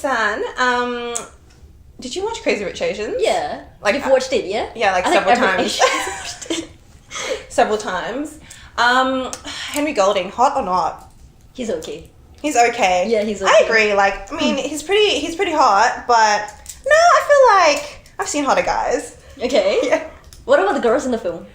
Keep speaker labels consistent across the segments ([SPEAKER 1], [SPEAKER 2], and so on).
[SPEAKER 1] San, did you watch Crazy Rich Asians?
[SPEAKER 2] Yeah.
[SPEAKER 1] Like,
[SPEAKER 2] You've watched it, yeah?
[SPEAKER 1] Yeah, like
[SPEAKER 2] I think
[SPEAKER 1] several
[SPEAKER 2] every
[SPEAKER 1] times.
[SPEAKER 2] Asian's watched it.
[SPEAKER 1] Several times. Henry Golding, hot or not?
[SPEAKER 2] He's okay.
[SPEAKER 1] He's okay.
[SPEAKER 2] Yeah, he's okay.
[SPEAKER 1] I agree. Like, I mean, he's pretty hot, but no, I feel like I've seen hotter guys.
[SPEAKER 2] Okay.
[SPEAKER 1] Yeah.
[SPEAKER 2] What about the girls in the film?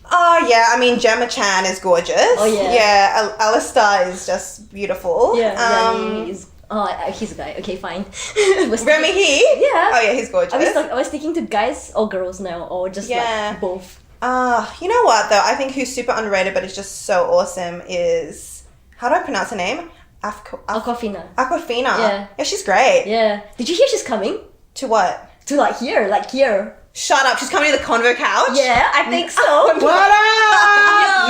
[SPEAKER 1] Oh yeah, I mean Gemma Chan is gorgeous.
[SPEAKER 2] Oh yeah.
[SPEAKER 1] Yeah, Alistair is just beautiful.
[SPEAKER 2] Yeah, he's a guy. Okay, fine.
[SPEAKER 1] Remy Hee?
[SPEAKER 2] Yeah.
[SPEAKER 1] Oh yeah, he's gorgeous.
[SPEAKER 2] Are we sticking to guys or girls now, or just like both?
[SPEAKER 1] You know what though? I think who's super underrated but is just so awesome is, how do I pronounce her name?
[SPEAKER 2] Aquafina.
[SPEAKER 1] Aquafina.
[SPEAKER 2] Yeah.
[SPEAKER 1] Yeah, she's great.
[SPEAKER 2] Yeah. Did you hear she's coming?
[SPEAKER 1] To what?
[SPEAKER 2] To like here.
[SPEAKER 1] Shut up! She's coming to the Convo Couch.
[SPEAKER 2] Yeah, I think so.
[SPEAKER 3] What up?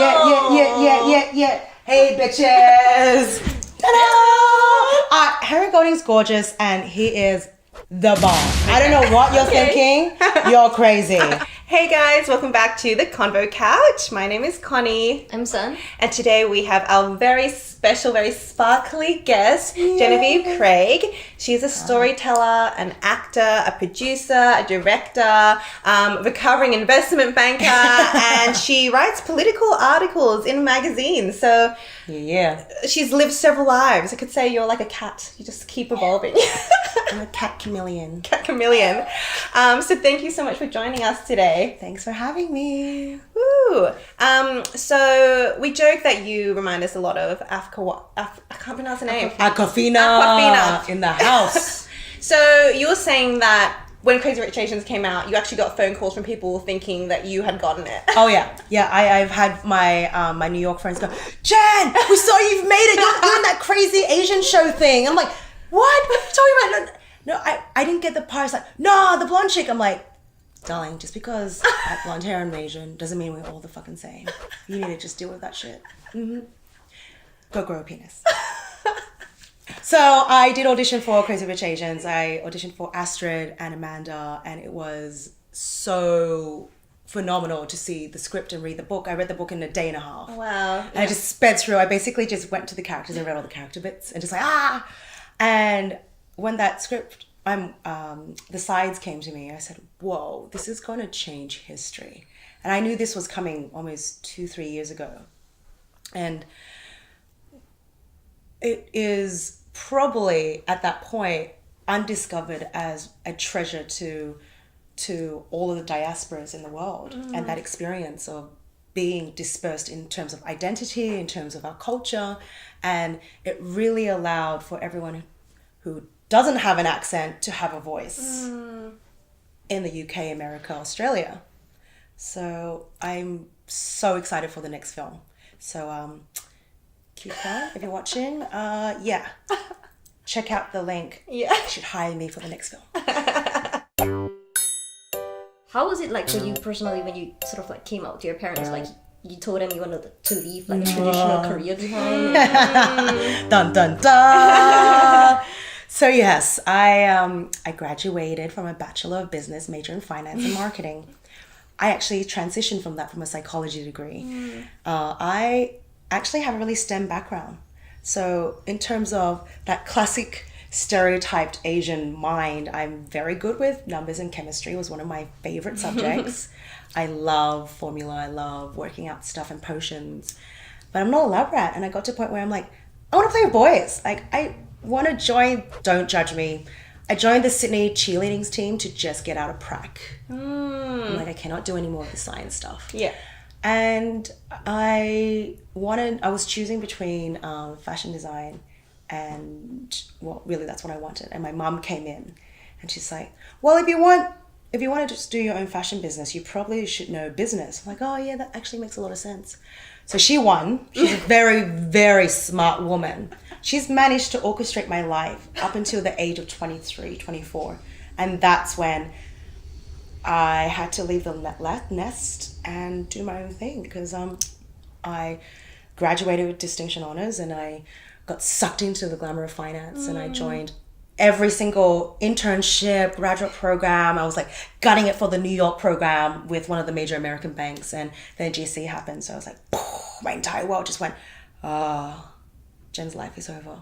[SPEAKER 3] Yeah. Hey, bitches. Ta-da! Henry Golding's gorgeous, and he is the bomb. I don't know what you're thinking. You're crazy.
[SPEAKER 1] Hey guys, welcome back to the Convo Couch. My name is Connie.
[SPEAKER 2] I'm Sun.
[SPEAKER 1] And today we have our very special, very sparkly guest, Genevieve Craig. She's a storyteller, an actor, a producer, a director, recovering investment banker, and she writes political articles in magazines. So
[SPEAKER 3] Yeah.
[SPEAKER 1] she's lived several lives. I could say you're like a cat. You just keep evolving.
[SPEAKER 3] I'm a cat chameleon.
[SPEAKER 1] Cat chameleon. So thank you so much for joining us today.
[SPEAKER 3] Thanks for having me.
[SPEAKER 1] Woo! So we joke that you remind us a lot of I can't pronounce the name.
[SPEAKER 3] Aquafina in the house.
[SPEAKER 1] So you were saying that when Crazy Rich Asians came out, you actually got phone calls from people thinking that you had gotten it.
[SPEAKER 3] Oh yeah. I've had my my New York friends go, Jen, we saw you've made it. You're doing that crazy Asian show thing. I'm like, what? What are you talking about? No, I didn't get the part. It's like, no, the blonde chick. I'm like, darling, just because I have blonde hair and I'm Asian doesn't mean we're all the fucking same. You need to just deal with that shit. Mm-hmm. Go grow a penis. So I did audition for Crazy Rich Asians. I auditioned for Astrid and Amanda, and it was so phenomenal to see the script and read the book. I read the book in a day and a half.
[SPEAKER 1] Wow.
[SPEAKER 3] And I just sped through. I basically just went to the characters and read all the character bits and just like, And when that script, the sides came to me, I said, whoa, this is going to change history. And I knew this was coming almost 2-3 years ago. And it is probably at that point undiscovered as a treasure to all of the diasporas in the world. And that experience of being dispersed in terms of identity, in terms of our culture. And it really allowed for everyone who doesn't have an accent to have a voice in the UK, America, Australia. So I'm so excited for the next film. So Q-Con, if you're watching, check out the link.
[SPEAKER 1] Yeah.
[SPEAKER 3] You should hire me for the next film.
[SPEAKER 2] How was it like for you personally when you sort of like came out to your parents? Like you told them you wanted to leave like a traditional career behind.
[SPEAKER 3] Dun dun dun. So yes, I graduated from a Bachelor of Business, major in Finance and Marketing. I actually transitioned from that from a psychology degree. I actually have a really STEM background. So in terms of that classic stereotyped Asian mind, I'm very good with numbers and chemistry. Was one of my favorite subjects. I love formula. I love working out stuff and potions. But I'm not a lab rat. And I got to a point where I'm like, I want to play with boys. Like, I want to join, don't judge me. I joined the Sydney cheerleading team to just get out of prac. I'm like, I cannot do any more of the science stuff.
[SPEAKER 1] Yeah.
[SPEAKER 3] And I was choosing between fashion design and, well, really that's what I wanted. And my mum came in and she's like, well, if you want to just do your own fashion business, you probably should know business. I'm like, oh yeah, that actually makes a lot of sense. So she won. She's a very, very smart woman. She's managed to orchestrate my life up until the age of 23, 24. And that's when I had to leave the nest and do my own thing because I graduated with distinction honors and I got sucked into the glamour of finance and I joined every single internship, graduate program. I was like gutting it for the New York program with one of the major American banks, and then GC happened. So I was like, my entire world just went, Jen's life is over.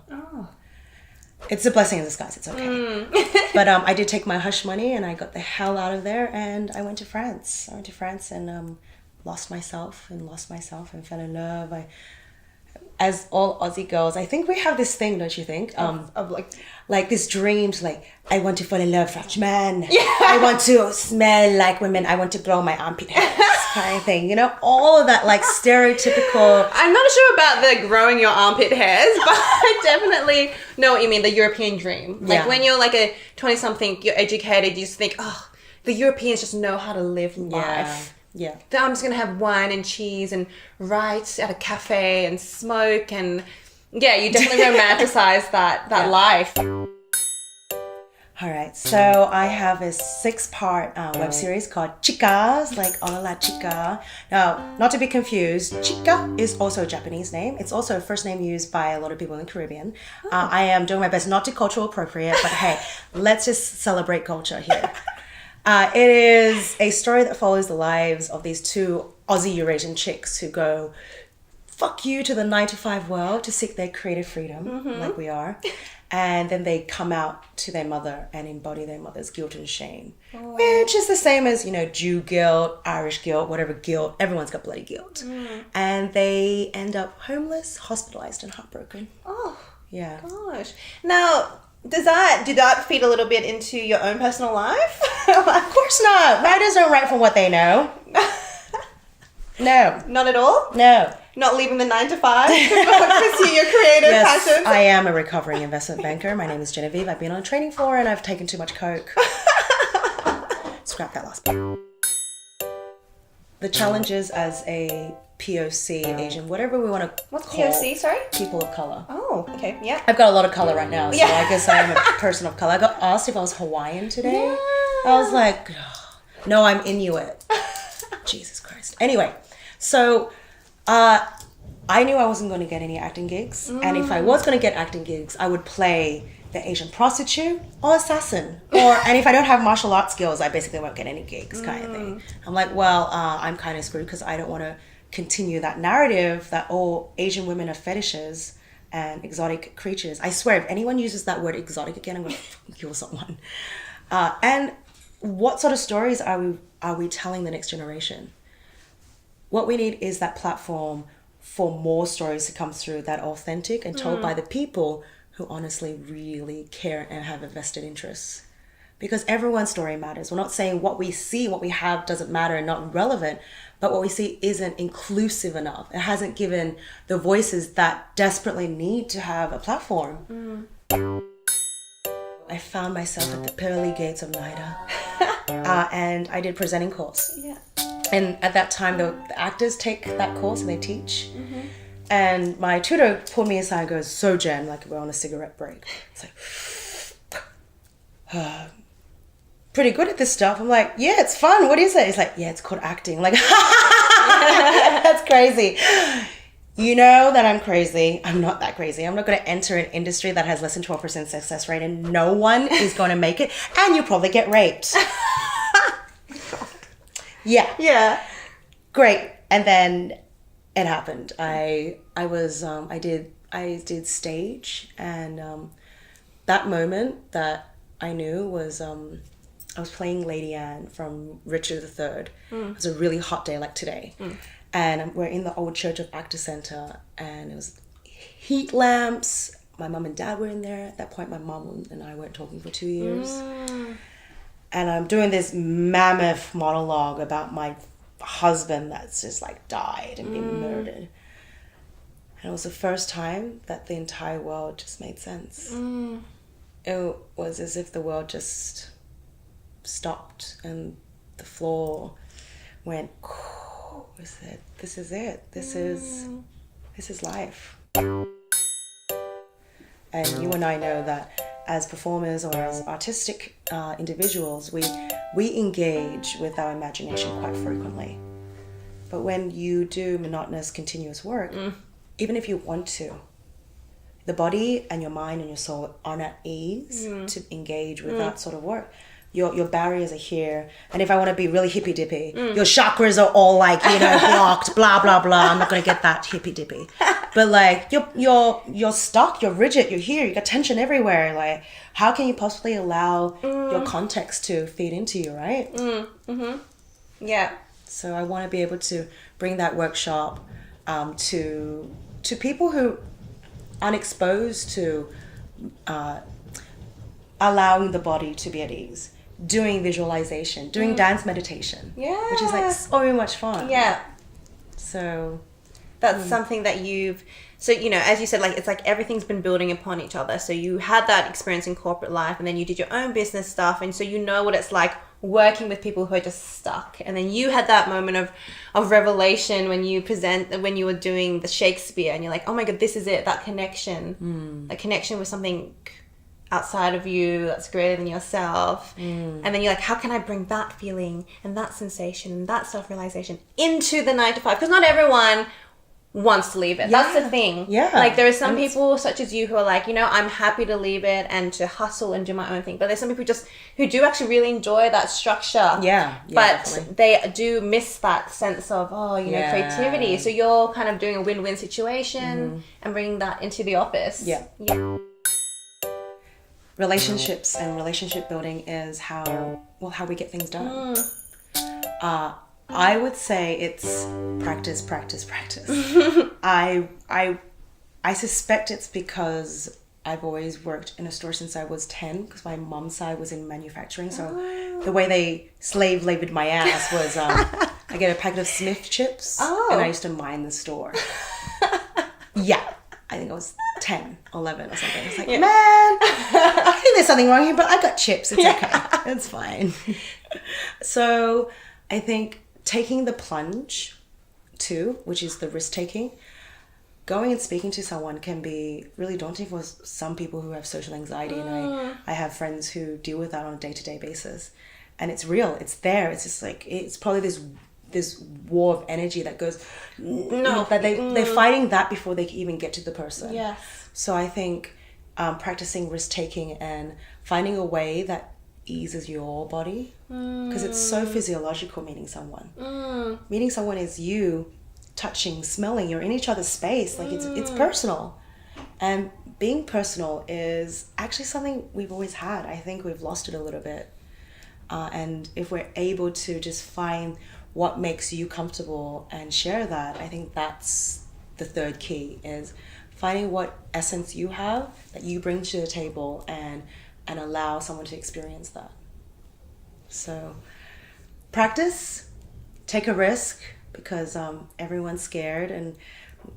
[SPEAKER 3] it's a blessing in disguise. It's okay. But I did take my hush money and I got the hell out of there and I went to France. I went to France and lost myself and fell in love. As all Aussie girls, I think we have this thing, don't you think?
[SPEAKER 1] Of
[SPEAKER 3] like this dream to like, I want to fall in love with French man. Yeah. I want to smell like women. I want to blow my armpit hairs kind of thing. You know, all of that like stereotypical.
[SPEAKER 1] I'm not sure about the growing your armpit hairs, but I definitely know what you mean, the European dream. Like when you're like a 20-something, you're educated, you just think, oh, the Europeans just know how to live life.
[SPEAKER 3] Yeah.
[SPEAKER 1] Then I'm just going to have wine and cheese and write at a cafe and smoke and yeah, you definitely romanticize that life.
[SPEAKER 3] All right, so I have a 6-part web series called Chicas, like Hola la Chica. Now, not to be confused, Chica is also a Japanese name. It's also a first name used by a lot of people in the Caribbean. I am doing my best not to cultural appropriate, but hey, let's just celebrate culture here. It is a story that follows the lives of these 2 Aussie Eurasian chicks who go, fuck you to the 9-to-5 world to seek their creative freedom, like we are. And then they come out to their mother and embody their mother's guilt and shame. Which is the same as, you know, Jew guilt, Irish guilt, whatever guilt. Everyone's got bloody guilt. And they end up homeless, hospitalized, and heartbroken.
[SPEAKER 1] Oh,
[SPEAKER 3] yeah.
[SPEAKER 1] Gosh. Now, did that feed a little bit into your own personal life?
[SPEAKER 3] Of course not. Writers don't write from what they know. No.
[SPEAKER 1] Not at all?
[SPEAKER 3] No.
[SPEAKER 1] Not leaving the 9 to 5 to pursue your creative passions?
[SPEAKER 3] I am a recovering investment banker. My name is Genevieve. I've been on a training floor and I've taken too much coke. Scrap that last part. The challenges as a POC, Asian, whatever we want to
[SPEAKER 1] What's
[SPEAKER 3] call
[SPEAKER 1] POC, sorry?
[SPEAKER 3] people of color.
[SPEAKER 1] Oh, okay, yeah.
[SPEAKER 3] I've got a lot of color right now, so I guess I am a person of color. I got asked if I was Hawaiian today. Yeah. I was like, no, I'm Inuit. Jesus Christ. Anyway, so I knew I wasn't going to get any acting gigs. And if I was going to get acting gigs, I would play the Asian prostitute or assassin. And if I don't have martial arts skills, I basically won't get any gigs kind of thing. I'm like, well, I'm kind of screwed because I don't want to continue that narrative that all Asian women are fetishes and exotic creatures. I swear, if anyone uses that word exotic again, I'm going to kill someone. And what sort of stories are we telling the next generation? What we need is that platform for more stories to come through that are authentic and told by the people who honestly really care and have a vested interest. Because everyone's story matters. We're not saying what we see, what we have doesn't matter and not relevant, but what we see isn't inclusive enough. It hasn't given the voices that desperately need to have a platform. I found myself at the pearly gates of NIDA and I did presenting course. Yeah. And at that time, the actors take that course and they teach. And my tutor pulled me aside and goes, so Jen, like we're on a cigarette break. It's like, pretty good at this stuff. I'm like, yeah, it's fun. What is it? He's like, yeah, it's called acting. I'm like, that's crazy. You know that I'm crazy. I'm not that crazy. I'm not going to enter an industry that has less than 12% success rate and no one is going to make it. And you'll probably get raped. Yeah. Great. And then it happened. I did stage and that moment that I knew was I was playing Lady Anne from Richard III. It was a really hot day like today. And we're in the old Church of Actor Centre and it was heat lamps. My mum and dad were in there. At that point, my mum and I weren't talking for 2 years. And I'm doing this mammoth monologue about my husband that's just like died and been murdered. And it was the first time that the entire world just made sense. It was as if the world just stopped and the floor went, this is it. This is life. And you and I know that as performers or as artistic individuals, we engage with our imagination quite frequently. But when you do monotonous, continuous work, even if you want to, the body and your mind and your soul aren't at ease to engage with that sort of work. Your barriers are here. And if I want to be really hippy-dippy, your chakras are all like, blocked, blah, blah, blah. I'm not going to get that hippy-dippy. But like you're stuck, you're rigid, you're here, you got tension everywhere. Like how can you possibly allow your context to feed into you, right?
[SPEAKER 1] Yeah.
[SPEAKER 3] So I want to be able to bring that workshop to people who aren't exposed to allowing the body to be at ease, doing visualization, doing dance meditation, which is like so much fun.
[SPEAKER 1] Yeah.
[SPEAKER 3] So
[SPEAKER 1] that's something that so, you know, as you said, like, it's like everything's been building upon each other. So you had that experience in corporate life, and then you did your own business stuff. And so you know what it's like working with people who are just stuck. And then you had that moment of revelation when you were doing the Shakespeare, and you're like, oh my God, this is it. That connection with something outside of you that's greater than yourself. And then you're like, how can I bring that feeling and that sensation and that self-realization into the 9 to 5? Because not everyone wants to leave it. That's the thing.
[SPEAKER 3] Yeah.
[SPEAKER 1] Like there are some people such as you who are like, you know, I'm happy to leave it and to hustle and do my own thing. But there's some people who do actually really enjoy that structure.
[SPEAKER 3] Yeah.
[SPEAKER 1] But
[SPEAKER 3] definitely.
[SPEAKER 1] they do miss that sense of, creativity. So you're kind of doing a win-win situation and bringing that into the office.
[SPEAKER 3] Yeah. Relationships and relationship building is how we get things done. I would say it's practice. I suspect it's because I've always worked in a store since I was 10, because my mom's side was in manufacturing. So the way they slave labored my ass was I get a packet of Smith chips and I used to mine the store. Yeah. I think I was 10, 11 or something. I was like, man, I think there's something wrong here, but I got chips. It's okay. It's fine. So I think taking the plunge too, which is the risk taking, going and speaking to someone can be really daunting for some people who have social anxiety. And I have friends who deal with that on a day-to-day basis. And it's real. It's there. It's just like, it's probably this war of energy that goes that they're fighting that before they can even get to the person.
[SPEAKER 1] Yes.
[SPEAKER 3] So I think practicing risk taking and finding a way that eases your body, because it's so physiological. Meeting someone is you touching, smelling, you're in each other's space. Like it's personal, and being personal is actually something we've always had. I think we've lost it a little bit, and if we're able to just find what makes you comfortable and share that, I think that's the third key, is finding what essence you have that you bring to the table and allow someone to experience that. So practice, take a risk, because everyone's scared and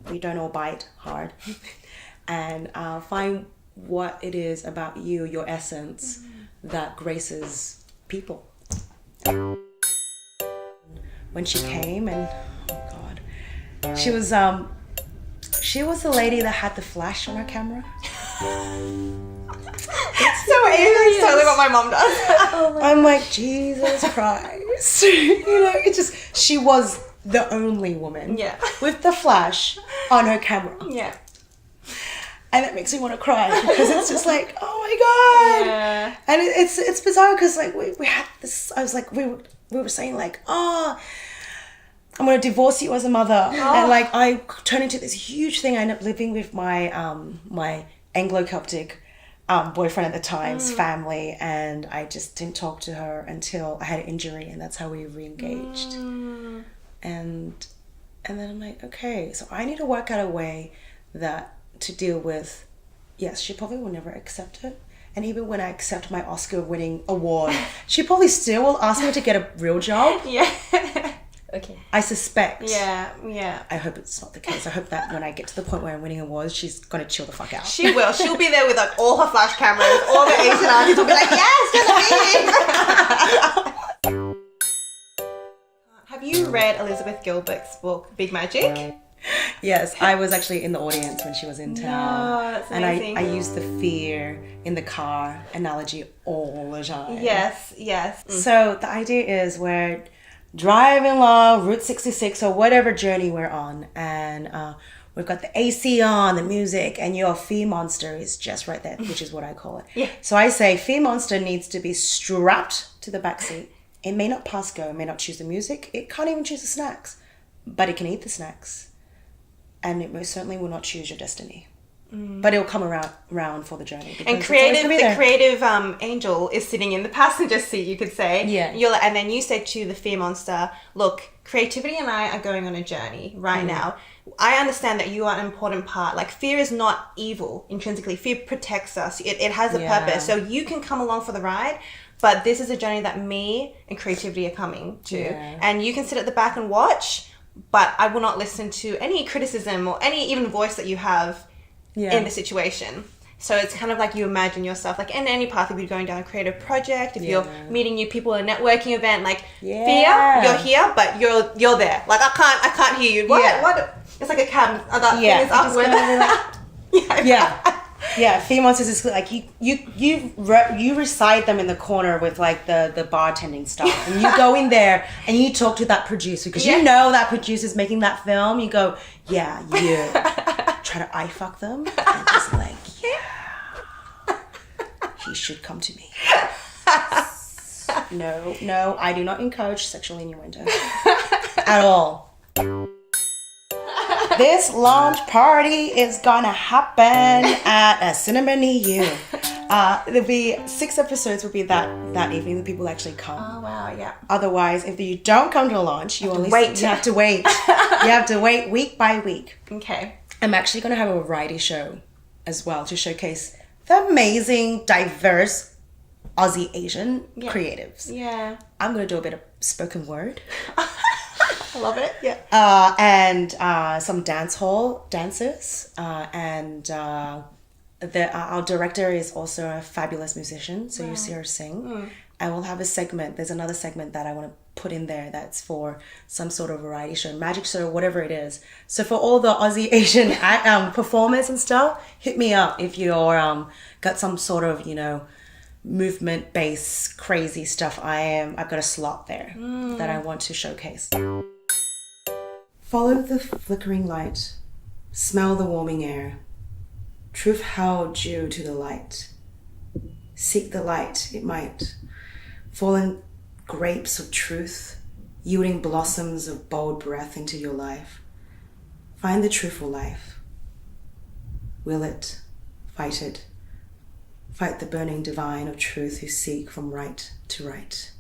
[SPEAKER 3] we don't all bite hard. And find what it is about you, your essence, that graces people. When she came, and oh God, she was the lady that had the flash on her camera.
[SPEAKER 1] It's so it's totally what my mom does.
[SPEAKER 3] I'm like, Jesus Christ. You know, it's just, she was the only woman with the flash on her camera.
[SPEAKER 1] Yeah.
[SPEAKER 3] And it makes me want to cry, because it's just like, oh my God.
[SPEAKER 1] Yeah.
[SPEAKER 3] And it's bizarre, because like we had this, I was like, we were saying like, I'm going to divorce you as a mother. And like I turned into this huge thing. I ended up living with my my Anglo-Celtic boyfriend at the time's family, and I just didn't talk to her until I had an injury, and that's how we re-engaged. And then I'm like, okay, so I need to work out a way to deal with, yes, she probably will never accept it. And even when I accept my Oscar-winning award, she probably still will ask me to get a real job.
[SPEAKER 1] Yeah.
[SPEAKER 2] Okay.
[SPEAKER 3] I suspect.
[SPEAKER 1] Yeah.
[SPEAKER 3] I hope it's not the case. I hope that when I get to the point where I'm winning awards, she's going to chill the fuck out.
[SPEAKER 1] She will. She'll be there with like all her flash cameras, all the Asian aunties will be like, yes, Genevieve. Have you read Elizabeth Gilbert's book, Big Magic?
[SPEAKER 3] Yes, I was actually in the audience when she was in town.
[SPEAKER 1] Oh, that's amazing.
[SPEAKER 3] And I used the fear in the car analogy all the time.
[SPEAKER 1] Yes.
[SPEAKER 3] So the idea is we're driving along Route 66 or whatever journey we're on, and we've got the AC on, the music, and your fear monster is just right there, which is what I call it.
[SPEAKER 1] Yeah.
[SPEAKER 3] So I say fear monster needs to be strapped to the back seat. It may not pass go, it may not choose the music, it can't even choose the snacks, but it can eat the snacks. and it most certainly will not choose your destiny. But it'll come around for the journey.
[SPEAKER 1] And the creative angel is sitting in the passenger seat, you could say.
[SPEAKER 3] Yeah.
[SPEAKER 1] And then you said to the fear monster, look, creativity and I are going on a journey right now. I understand that you are an important part. Like, fear is not evil intrinsically. Fear protects us. It has a purpose. So you can come along for the ride, but this is a journey that me and creativity are coming to.
[SPEAKER 3] Yeah.
[SPEAKER 1] And you can sit at the back and watch, but I will not listen to any criticism or any even voice that you have in the situation. So it's kind of like you imagine yourself, like in any path, if you're going down a creative project, if you're meeting new people at a networking event, like fear, you're here, but you're there. Like I can't hear you. What? It's like a cab. That thing is up with
[SPEAKER 3] fear monsters is like you recite them in the corner with like the bartending stuff, and you go in there and you talk to that producer because you know that producer's making that film. You go, you try to eye fuck them and just like, he should come to me. No, I do not encourage sexual innuendo at all. This launch party is gonna happen at a cinema near you. There'll be 6 episodes will be that evening that people actually come.
[SPEAKER 1] Oh wow, yeah.
[SPEAKER 3] Otherwise, if you don't come to a launch, you have to wait. You have to wait week by week.
[SPEAKER 1] Okay.
[SPEAKER 3] I'm actually gonna have a variety show as well to showcase the amazing, diverse Aussie Asian creatives. Yeah. I'm gonna do a bit of spoken word.
[SPEAKER 1] I love it. Yeah.
[SPEAKER 3] And some dance hall dancers. And our director is also a fabulous musician, so you see her sing. And we'll have a segment. There's another segment that I want to put in there that's for some sort of variety show, magic show, whatever it is. So for all the Aussie Asian performers and stuff, hit me up if you're got some sort of, movement based crazy stuff. I've got a slot there that I want to showcase. Follow the flickering light, smell the warming air. Truth held you to the light. Seek the light, it might. Fallen grapes of truth, yielding blossoms of bold breath into your life. Find the truthful life. Will it, fight it. Fight the burning divine of truth who seek from right to right.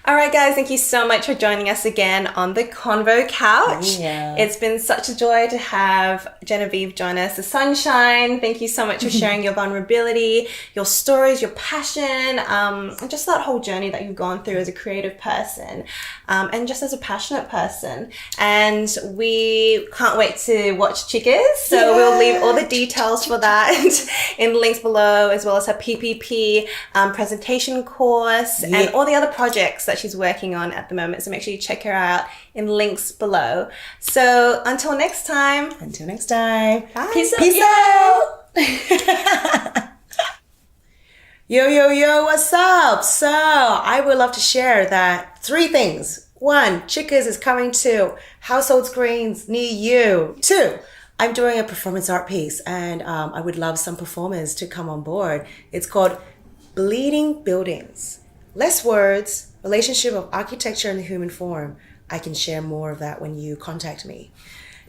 [SPEAKER 1] All right, guys, thank you so much for joining us again on the Convo Couch.
[SPEAKER 3] Yeah.
[SPEAKER 1] It's been such a joy to have Genevieve join us. The sunshine, thank you so much for sharing your vulnerability, your stories, your passion, and just that whole journey that you've gone through as a creative person, and just as a passionate person. And we can't wait to watch Chickers, so we'll leave all the details for that in links below, as well as her PPP presentation course and all the other projects that she's working on at the moment. So make sure you check her out in links below. So until next time.
[SPEAKER 3] Bye.
[SPEAKER 1] Peace
[SPEAKER 3] out. Yo, what's up? So I would love to share that 3 things. 1, Chickers is coming to household screens near you. 2, I'm doing a performance art piece, and I would love some performers to come on board. It's called Bleeding Buildings. Less words, relationship of architecture and the human form. I can share more of that when you contact me.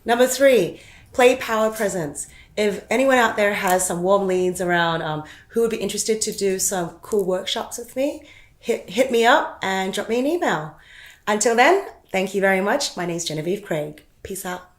[SPEAKER 3] Number 3, play power presence. If anyone out there has some warm leads around who would be interested to do some cool workshops with me, hit me up and drop me an email. Until then, thank you very much. My name's Genevieve Craig. Peace out.